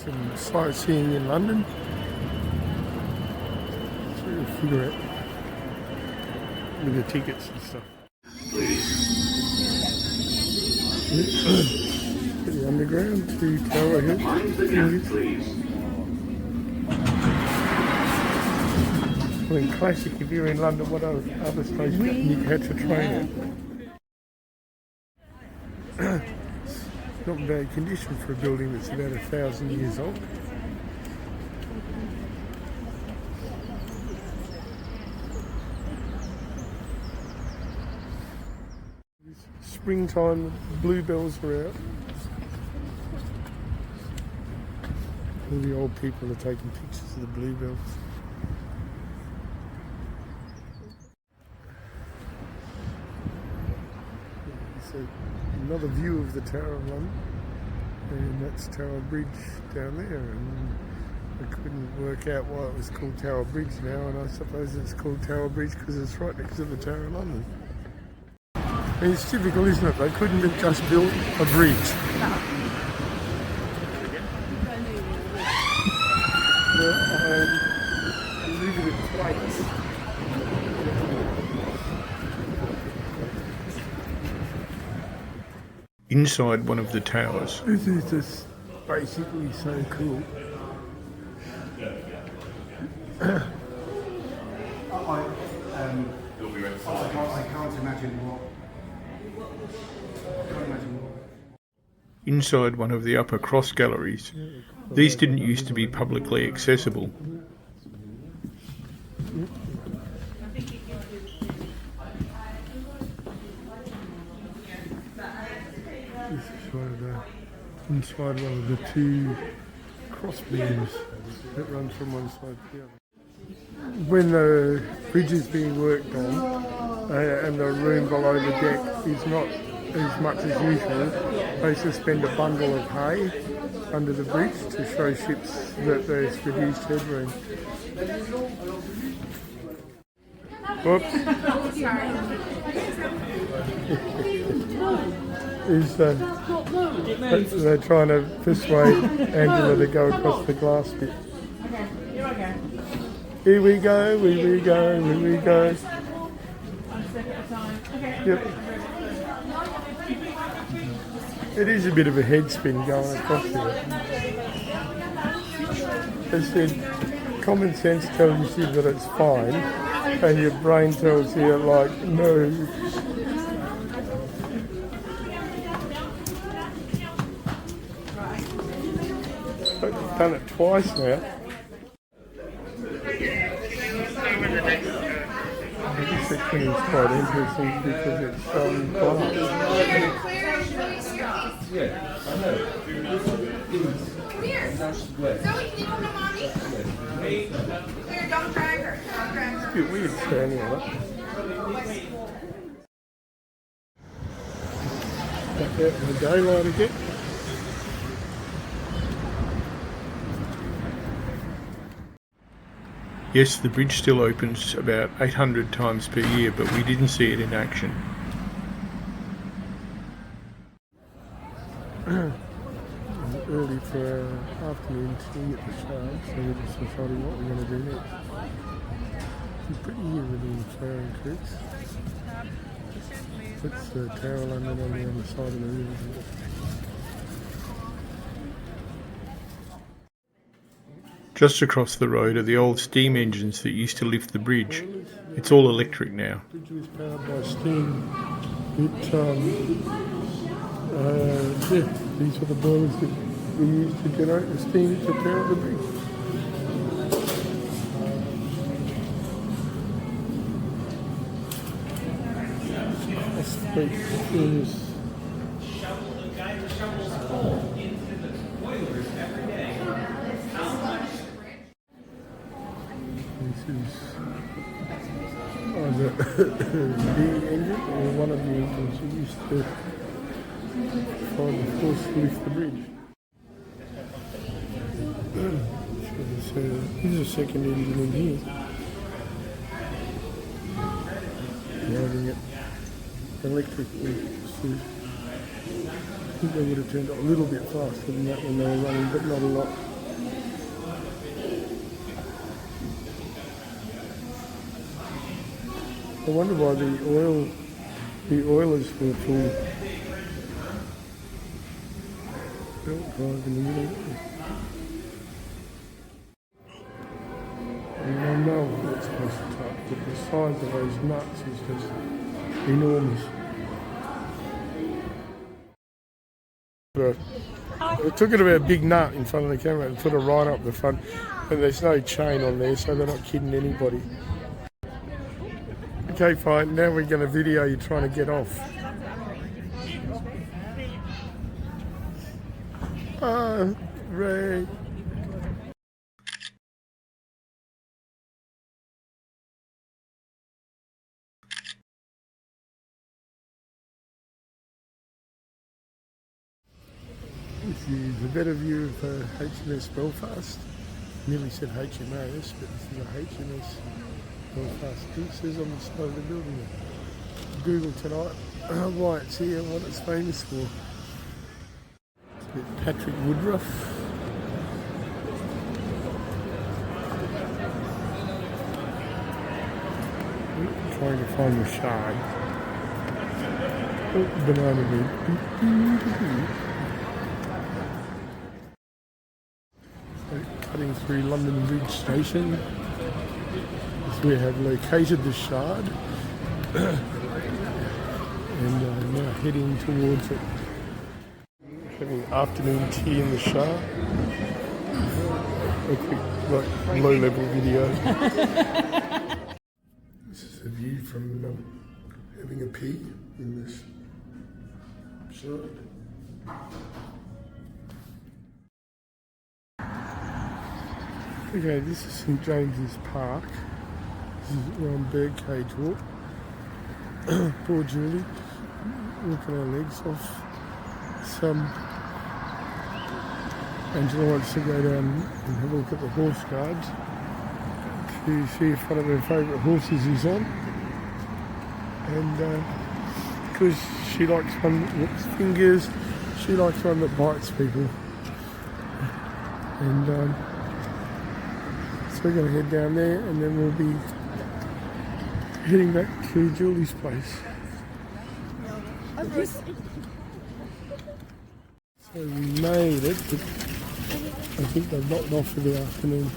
some sightseeing in London. So we'll figure out with the tickets and stuff. The underground to Tower Hill. Well, in classic, if you're in London, what other station you had to train at? Not in bad condition for a building that's about 1,000 years old. Springtime, bluebells are out. All the old people are taking pictures of the bluebells. So another view of the Tower of London, and that's Tower Bridge down there, and I couldn't work out why it was called Tower Bridge now, and I suppose it's called Tower Bridge because it's right next to the Tower of London. I mean, it's typical, isn't it? They couldn't have just built a bridge. No. I leave it in place. Inside one of the towers. This is just basically so cool. I can't imagine what. Inside one of the upper cross galleries. These didn't used to be publicly accessible. This is inside one of the two cross beams that run from one side to the other. When the bridge is being worked on and the room below the deck is not as much as usual, they suspend a bundle of hay under the bridge to show ships that there's reduced headroom. Whoops. They're trying to persuade Angela to go across the glass bit. Okay, you're okay. Here we go, here we go, here we go. One step at a time. Okay. Yep. It is a bit of a head spin going across there. I said, common sense tells you that it's fine, and your brain tells you, like, no. I've done it twice now. This section is quite interesting because it's glass. Yeah, I know. Come here. Zoe, can you come to mommy? Here, don't drag her. Don't drag her. It's a bit weird standing on it. Back out in the daylight again. Yes, the bridge still opens about 800 times per year, but we didn't see it in action. Early for afternoon tea at the Shard, so we're just deciding what we're going to do next. It's pretty here within Flowering Creeks. That's the Tower of London on the other side of the river, isn't it? Just across the road are the old steam engines that used to lift the bridge. It's all electric now. The bridge was powered by steam. These are the boilers that we used to generate the steam to power the bridge. The engine, or one of the engines we used to find the force to lift the bridge. So there's a second engine in here. Driving it electrically. So I think they would have turned it a little bit faster than that when they were running, but not a lot. I wonder why the oilers were full. Belt drive in the middle. I mean, I know what it's supposed to touch, but the size of those nuts is just enormous. We took it about a big nut in front of the camera and put it right up the front, and there's no chain on there, so they're not kidding anybody. Okay, fine, now we're going to video you trying to get off. Ray. This is a better view of HMS Belfast. Nearly said HMAS, but this is a HMS Belfast. It says on the side of the building. Google tonight why it's here and what it's famous for. It's a bit Patrick Woodruff. Trying to find the shard. Oh, banana bread. Cutting through London Bridge Station. So we have located the shard and now heading towards it. Having afternoon tea in the shard. A quick low-level video. This is a view from having a pee in this shard. Okay, this is St James's Park. This is on Birdcage Walk. Poor Julie, walking her legs off. Angela wants to go down and have a look at the horse guards to see if one of her favourite horses is on. And because she likes one that looks fingers, she likes one that bites people. And so we're going to head down there and then we'll be heading back to Julie's place. So we made it, but I think they've knocked off for the afternoon.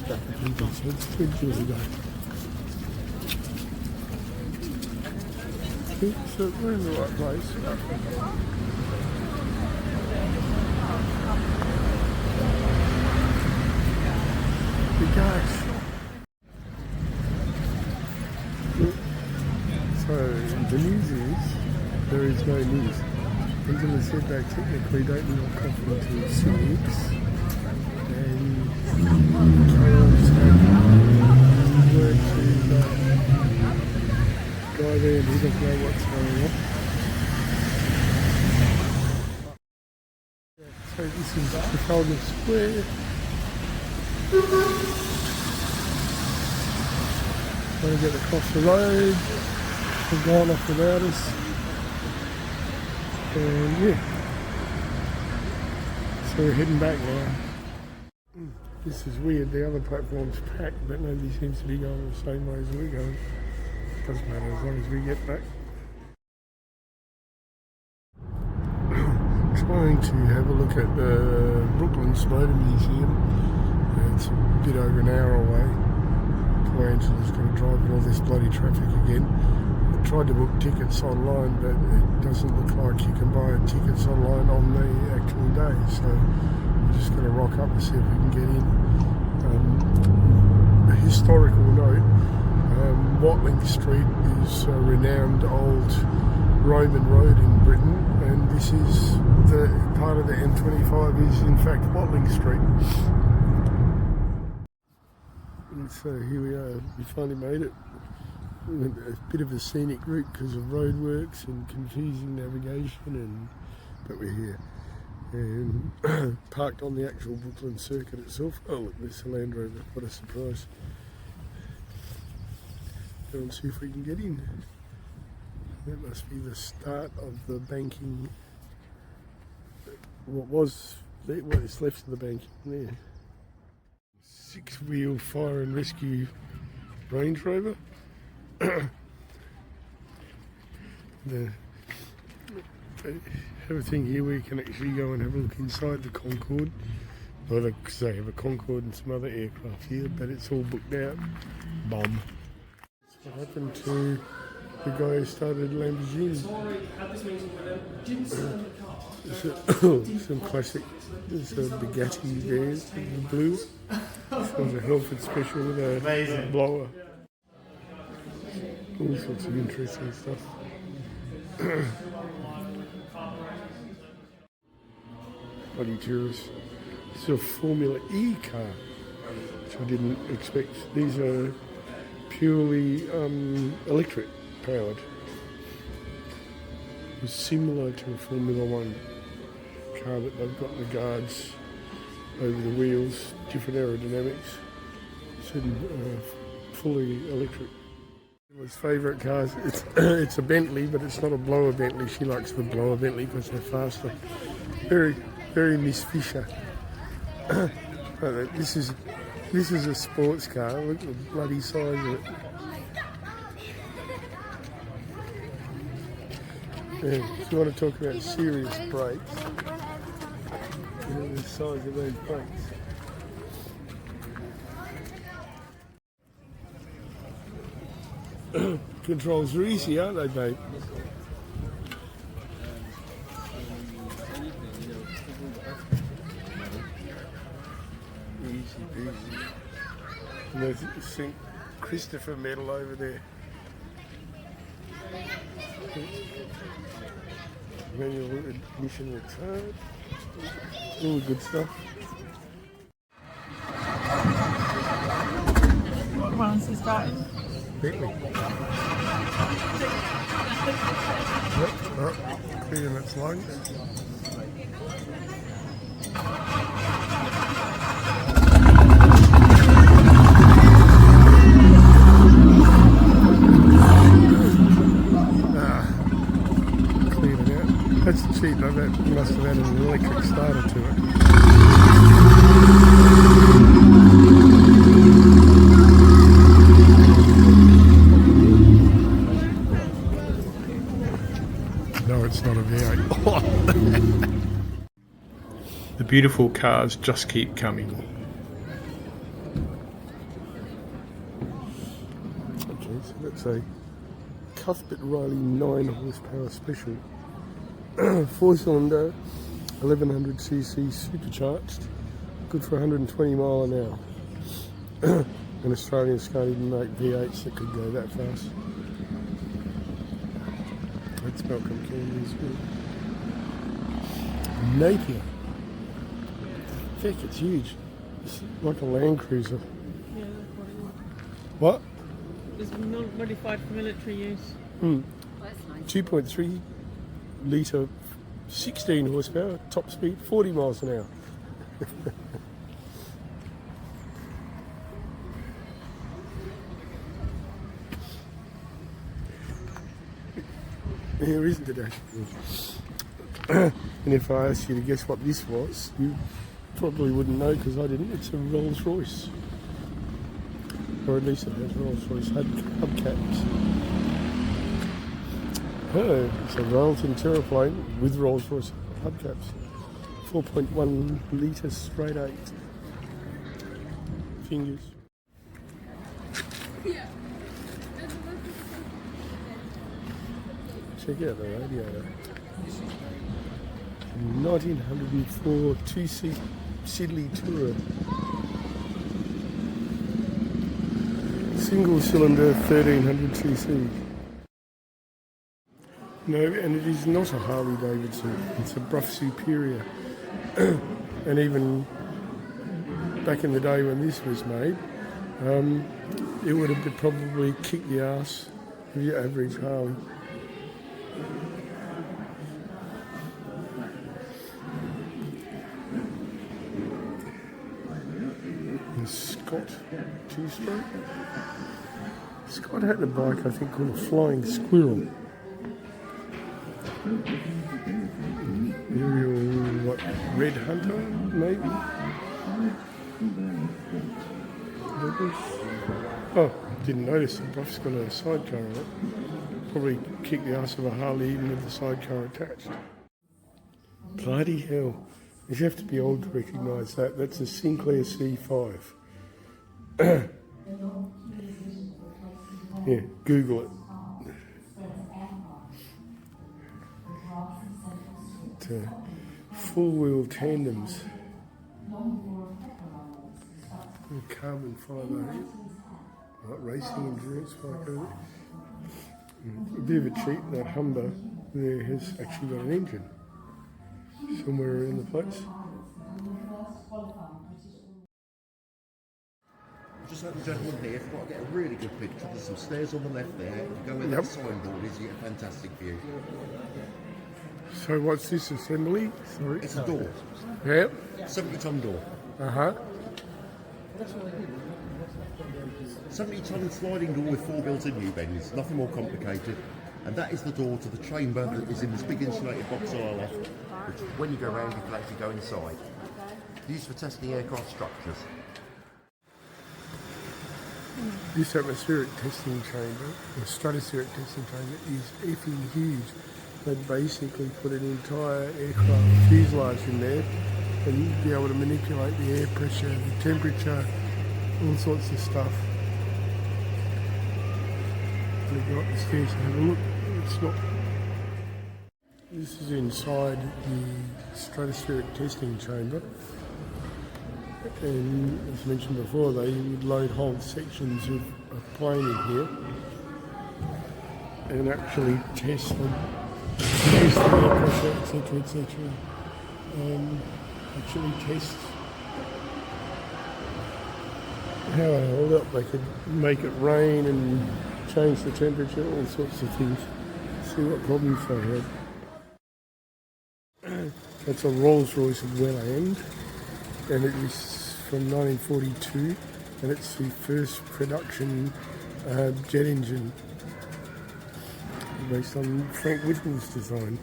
Back at Lincoln, so it's good Julie Day. So we're in the right place. Guys. So the news is there is no news. Angela said they technically don't need coffee until 6, and Carol's had work to go there and he doesn't know what's going on. So this is Trafalgar Square. Trying to get across the road. They've gone off without us. And yeah. So we're heading back now. This is weird. The other platform's packed, but nobody seems to be going the same way as we're going. Doesn't matter as long as we get back. Trying to have a look at the Brooklands Motor Museum. It's a bit over an hour away. Poor Angela's going to drive in all this bloody traffic again. I tried to book tickets online, but it doesn't look like you can buy tickets online on the actual day. So we're just going to rock up and see if we can get in. A historical note, Watling Street is a renowned old Roman road in Britain, and this is the part of the M25 is in fact Watling Street. And so here we are, we finally made it. A bit of a scenic route because of roadworks and confusing navigation, but we're here. And parked on the actual Brooklands circuit itself. Oh look, there's a Land Rover, what a surprise. Go and see if we can get in. That must be the start of the banking, what is left of the banking there. 6-wheel fire and rescue Range Rover. the everything here where you can actually go and have a look inside the Concorde. Well, because they have a Concorde and some other aircraft here, but it's all booked out. Bomb. What happened to the guy who started Lamborghini? Some classic. There's a Bugatti there, the blue. This one's a Helford Special with a blower. All sorts of interesting stuff. Bloody tourists. It's a Formula E car, which I didn't expect. These are purely electric powered. It's similar to a Formula One car, but they've got the guards over the wheels, different aerodynamics. It's fully electric. His favourite cars, it's a Bentley, but it's not a blower Bentley. She likes the blower Bentley because they're faster. Very, very Miss Fisher. This is a sports car. Look at the bloody size of it. Yeah, if you want to talk about serious brakes, look at the size of those brakes. Controls are easy, aren't they, babe? Easy peasy. And there's St. Christopher medal over there. Manual admission retired. All good stuff. What rounds is starting? Bentley. Yep, clearing its lungs. Cleared it out. That's cheap though, that must have had an electric starter to it. No, it's not a V8. The beautiful cars just keep coming. Okay, so that's a Cuthbert Riley 9 horsepower special. 4-cylinder, 1100cc supercharged, good for 120 mile an hour. And Australians can't even make V8s that could go that fast. That's Malcolm Candy's good. Napier. Heck, it's huge. It's like a Land Cruiser. Yeah, that's what it was. What? It's not modified for military use. 2.3 litre, 16 horsepower, top speed, 40 miles an hour. Here isn't it actually? And if I asked you to guess what this was, you probably wouldn't know because I didn't. It's a Rolls Royce. Or at least it has Rolls Royce hubcaps. Oh, it's a Railton Terraplane with Rolls Royce hubcaps. 4.1 litre straight 8. Fingers. Check out the radiator. 1904 2-seat Siddeley Tourer. Single cylinder 1300cc. No, and it is not a Harley Davidson, it's a Brough Superior. And even back in the day when this was made, it would have probably kicked the arse of your average Harley. And Scott, two-stroke. Scott had a bike I think called a Flying Squirrel. Aerial, what, Red Hunter, maybe? Oh, didn't notice the buff's got a sidecar on it. Probably kick the ass of a Harley even with the sidecar attached. Bloody hell. You have to be old to recognise that. That's a Sinclair C5. Yeah, Google it. Full wheel tandems. Carbon fibre. Right, racing endurance bike. A bit of a cheat, that Humber there has actually got an engine somewhere around the place. Just like the gentleman here, if you want to get a really good picture, there's some stairs on the left there. If you go where that signboard is, you get a fantastic view. So what's this assembly? Sorry. It's a door. Yep. 70-ton door. Uh-huh. 70-ton sliding door with 4 built-in U-bends. Nothing more complicated. And that is the door to the chamber that is in this big insulated box on our left, which when you go around, you can actually go inside. Used for testing aircraft structures. This atmospheric testing chamber, or stratospheric testing chamber, is effing huge. They basically put an entire aircraft fuselage in there and be able to manipulate the air pressure, the temperature, all sorts of stuff. And go up the stairs and have a look. It's not. This is inside the stratospheric testing chamber. And as mentioned before, they would load whole sections of a plane in here and actually test them, test the air pressure, etc., etc. Actually test how they hold up. They could make it rain and change the temperature, all sorts of things. See what problems they had. That's a Rolls-Royce Welland, and it is from 1942, and it's the first production jet engine based on Frank Whittle's design.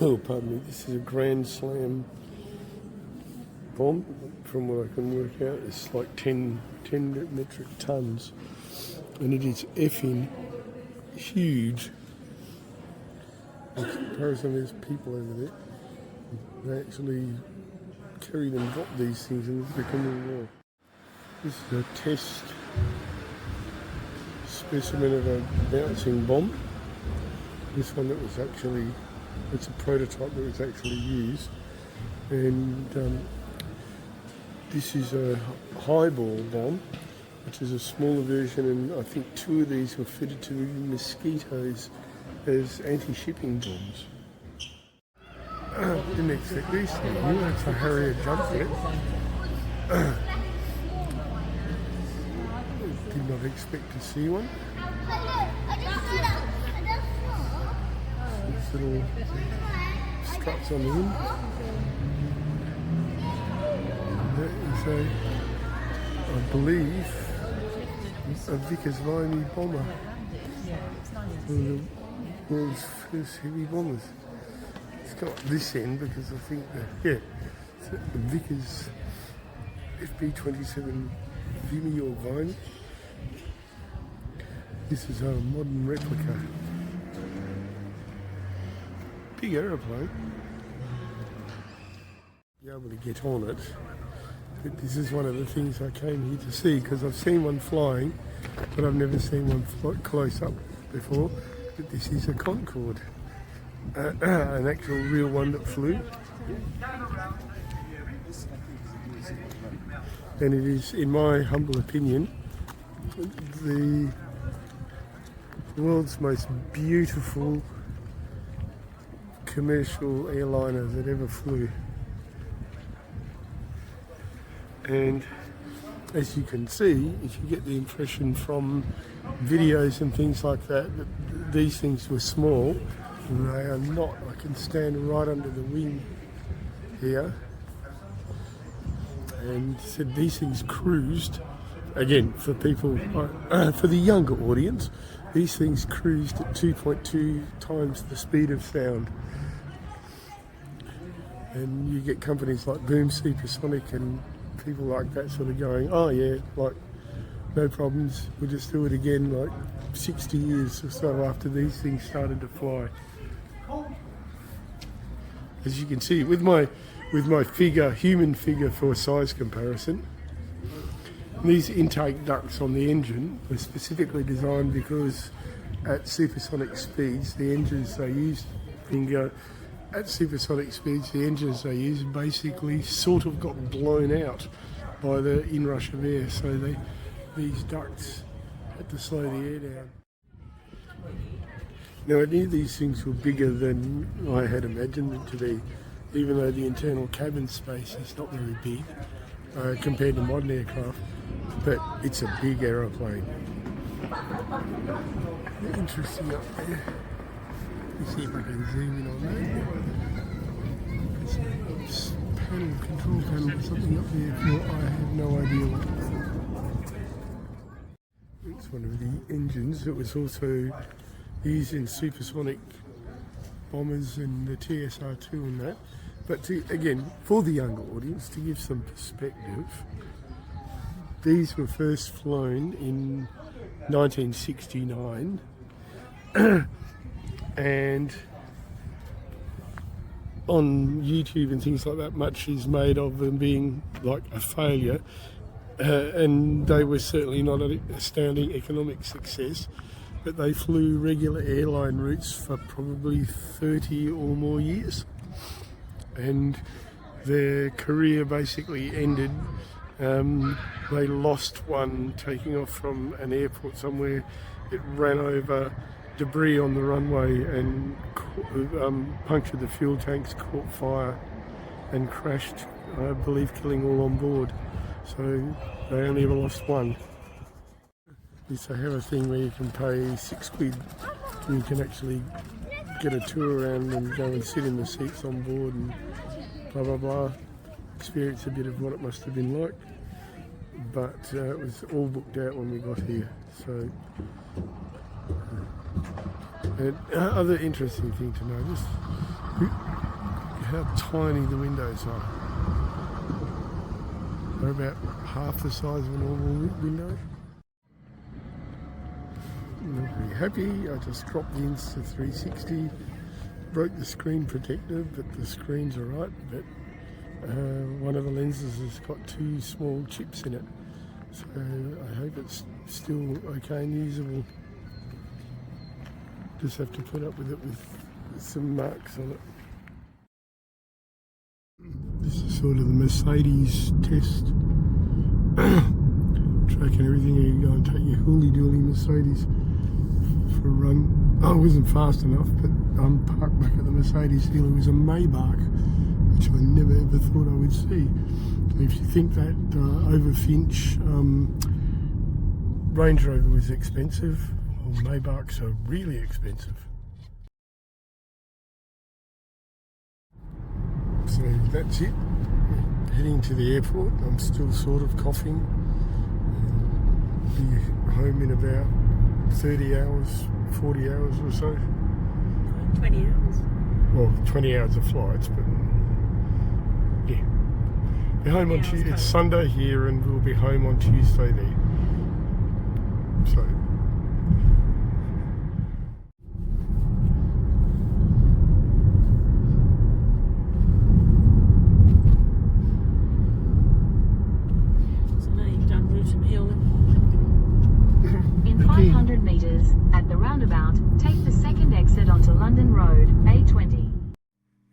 Oh, pardon me, this is a Grand Slam bomb. From what I can work out, it's like 10 metric tons, and it is effing huge. In comparison, there's people over there. They actually carry and drop these things and they come in well. This is a test specimen of a bouncing bomb. This one that was actually, it's a prototype that was actually used. And this is a highball bomb, which is a smaller version, and I think 2 of these were fitted to mosquitoes as anti-shipping bombs. Didn't expect these to be here. That's a Harrier jump jet. Did not expect to see one. These little struts on the end. That is I believe, a Vickers-Viney bomber. One of the world's first heavy bombers. It's got this end because I think that, it's the Vickers FB-27 Vimy or Viney. This is a modern replica. Big aeroplane. Be able to get on it. But this is one of the things I came here to see, because I've seen one flying, but I've never seen one close up before. But this is a Concorde, an actual real one that flew. And it is, in my humble opinion, the world's most beautiful commercial airliner that ever flew. And as you can see, if you get the impression from videos and things like that, that these things were small, they are not. I can stand right under the wing here, and said these things cruised again, for people, for the younger audience, these things cruised at 2.2 times the speed of sound. And you get companies like Boom Supersonic and people like that sort of going, oh yeah, like no problems, we'll just do it again, like 60 years or so after these things started to fly. As you can see, with my figure, human figure for size comparison, these intake ducts on the engine were specifically designed because at supersonic speeds, the engines they use, at supersonic speeds, the engines they use basically sort of got blown out by the inrush of air, so these ducts had to slow the air down. Now, I knew these things were bigger than I had imagined them to be, even though the internal cabin space is not very big compared to modern aircraft, but it's a big aeroplane. Interesting up there. Let's see if I can zoom in on that. It's a control panel or something up there. If not, I have no idea what it is. It's one of the engines that was also used in supersonic bombers and the TSR-2 and that. But again, for the younger audience, to give some perspective, these were first flown in 1969 and on YouTube and things like that, much is made of them being like a failure, and they were certainly not an astounding economic success, but they flew regular airline routes for probably 30 or more years, and their career basically ended. They lost one taking off from an airport somewhere. It ran over debris on the runway and punctured the fuel tanks, caught fire and crashed, I believe killing all on board. So they only ever lost one. They have a thing where you can pay £6 and you can actually get a tour around and go and sit in the seats on board and blah blah blah. Experience a bit of what it must have been like. But it was all booked out when we got here. So, other interesting thing to notice, how tiny the windows are. They're about half the size of a normal window. I'm not very happy. I just dropped the Insta360, broke the screen protector, but the screen's alright. But one of the lenses has got 2 small chips in it, so I hope it's still okay and usable. Just have to put up with it with some marks on it. This is sort of the Mercedes test track and everything. You go and take your hooly-dooly Mercedes for a run. Oh, I wasn't fast enough, but I'm parked back at the Mercedes dealer. It was a Maybach, which I never ever thought I would see. If you think that over Finch Range Rover was expensive, well, Maybachs are really expensive. So that's it. Heading to the airport. I'm still sort of coughing. Be home in about 30 hours, 40 hours or so. 20 hours. Well, 20 hours of flights, but yeah. Be home on Tuesday. It's Sunday here, and we'll be home on Tuesday there. So. So now you've done Rootham Hill. In 500 metres, at the roundabout, take the second exit onto London Road, A20.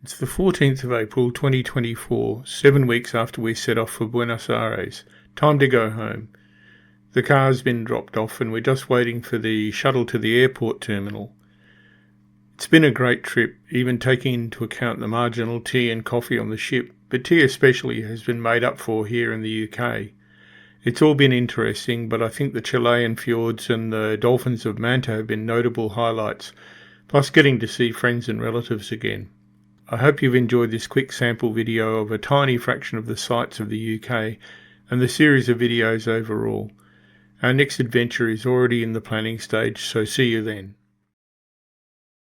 It's the 14th of April 2024, 7 weeks after we set off for Buenos Aires. Time to go home. The car's been dropped off and we're just waiting for the shuttle to the airport terminal. It's been a great trip, even taking into account the marginal tea and coffee on the ship, but tea especially has been made up for here in the UK. It's all been interesting, but I think the Chilean fjords and the dolphins of Manta have been notable highlights, plus getting to see friends and relatives again. I hope you've enjoyed this quick sample video of a tiny fraction of the sights of the UK and the series of videos overall. Our next adventure is already in the planning stage, so see you then.